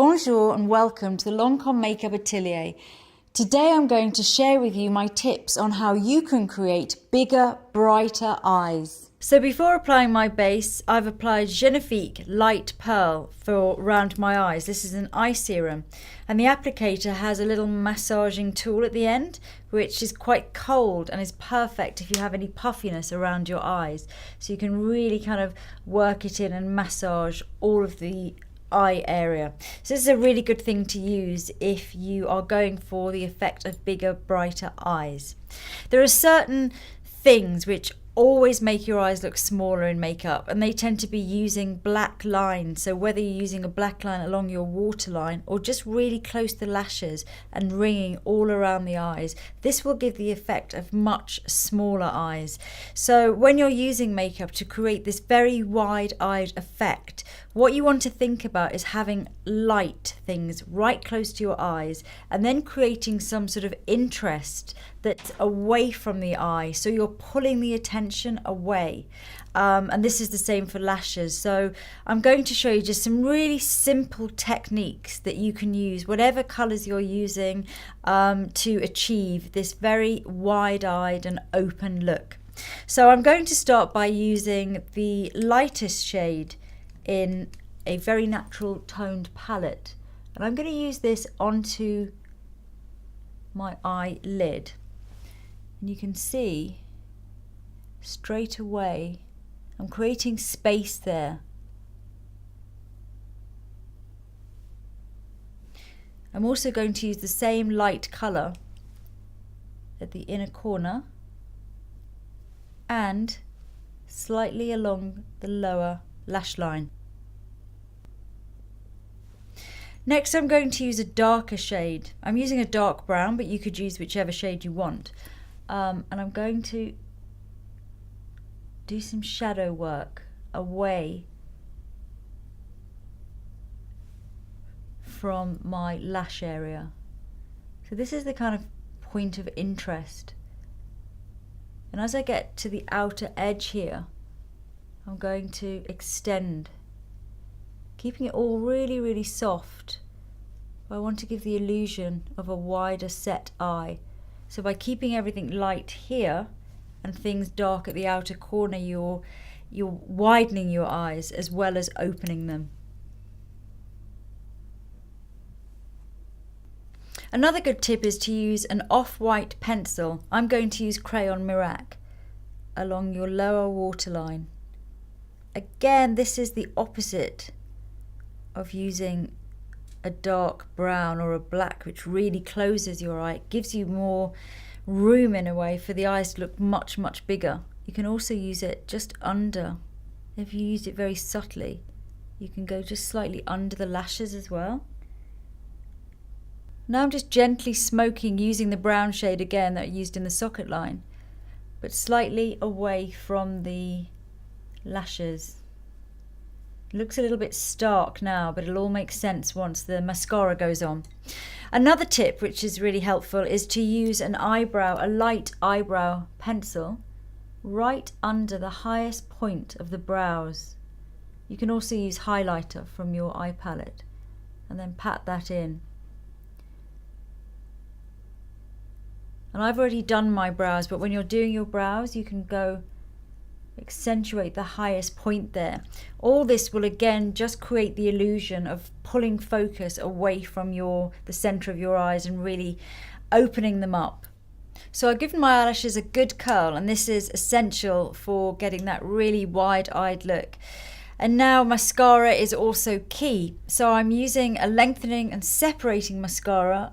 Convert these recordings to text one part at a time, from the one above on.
Bonjour and welcome to the Lancôme Makeup Atelier. Today I'm going to share with you my tips on how you can create bigger, brighter eyes. So before applying my base, I've applied Genifique Light Pearl for around my eyes. This is an eye serum, and the applicator has a little massaging tool at the end, which is quite cold and is perfect if you have any puffiness around your eyes. So you can really kind of work it in and massage all of the eye area. So this is a really good thing to use if you are going for the effect of bigger, brighter eyes. There are certain things which always make your eyes look smaller in makeup, and they tend to be using black lines. So whether you're using a black line along your waterline or just really close to the lashes and ringing all around the eyes, this will give the effect of much smaller eyes. So when you're using makeup to create this very wide-eyed effect, what you want to think about is having light things right close to your eyes and then creating some sort of interest that's away from the eye, so you're pulling the attention away. And this is the same for lashes. So I'm going to show you just some really simple techniques that you can use, whatever colours you're using, to achieve this very wide-eyed and open look. So I'm going to start by using the lightest shade in a very natural toned palette, and I'm going to use this onto my eyelid. And you can see straight away I'm creating space there. I'm also going to use the same light colour at the inner corner and slightly along the lower lash line. Next I'm going to use a darker shade. I'm using a dark brown, but you could use whichever shade you want. And I'm going to do some shadow work away from my lash area. So this is the kind of point of interest. And as I get to the outer edge here, I'm going to extend, keeping it all really, really soft. I want to give the illusion of a wider set eye. So by keeping everything light here and things dark at the outer corner, you're widening your eyes as well as opening them. Another good tip is to use an off-white pencil. I'm going to use Crayon Mirac along your lower waterline. Again, this is the opposite of using a dark brown or a black, which really closes your eye. It gives you more room in a way for the eyes to look much, much bigger. You can also use it just under. If you use it very subtly, you can go just slightly under the lashes as well. Now I'm just gently smoking using the brown shade again that I used in the socket line, but slightly away from the lashes. It looks a little bit stark now, but it'll all make sense once the mascara goes on. Another tip which is really helpful is to use a light eyebrow pencil right under the highest point of the brows. You can also use highlighter from your eye palette and then pat that in. And I've already done my brows, but when you're doing your brows you can go accentuate the highest point there. All this will again just create the illusion of pulling focus away from the center of your eyes and really opening them up. So I've given my eyelashes a good curl, and this is essential for getting that really wide-eyed look. And now mascara is also key. So I'm using a lengthening and separating mascara,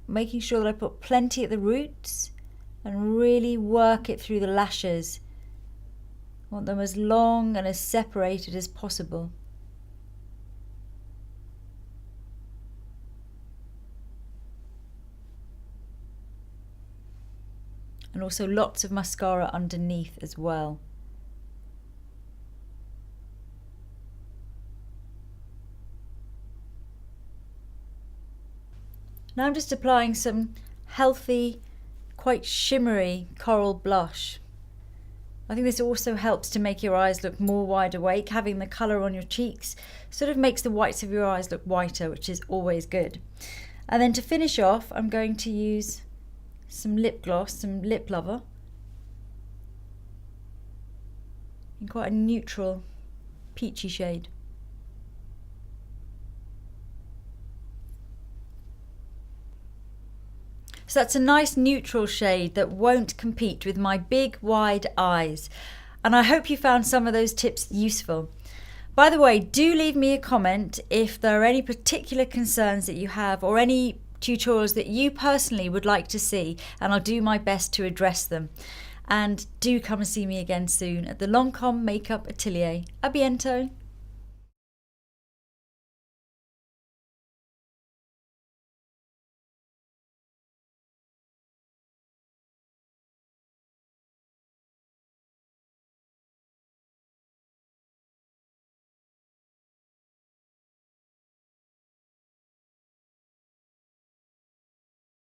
making sure that I put plenty at the roots and really work it through the lashes. I want them as long and as separated as possible. And also lots of mascara underneath as well. Now I'm just applying some healthy, quite shimmery coral blush. I think this also helps to make your eyes look more wide awake. Having the colour on your cheeks sort of makes the whites of your eyes look whiter, which is always good. And then to finish off, I'm going to use some lip gloss, some lip lover, in quite a neutral, peachy shade. So that's a nice neutral shade that won't compete with my big wide eyes. And I hope you found some of those tips useful. By the way, do leave me a comment if there are any particular concerns that you have or any tutorials that you personally would like to see, and I'll do my best to address them. And do come and see me again soon at the Lancôme Makeup Atelier. A bientôt!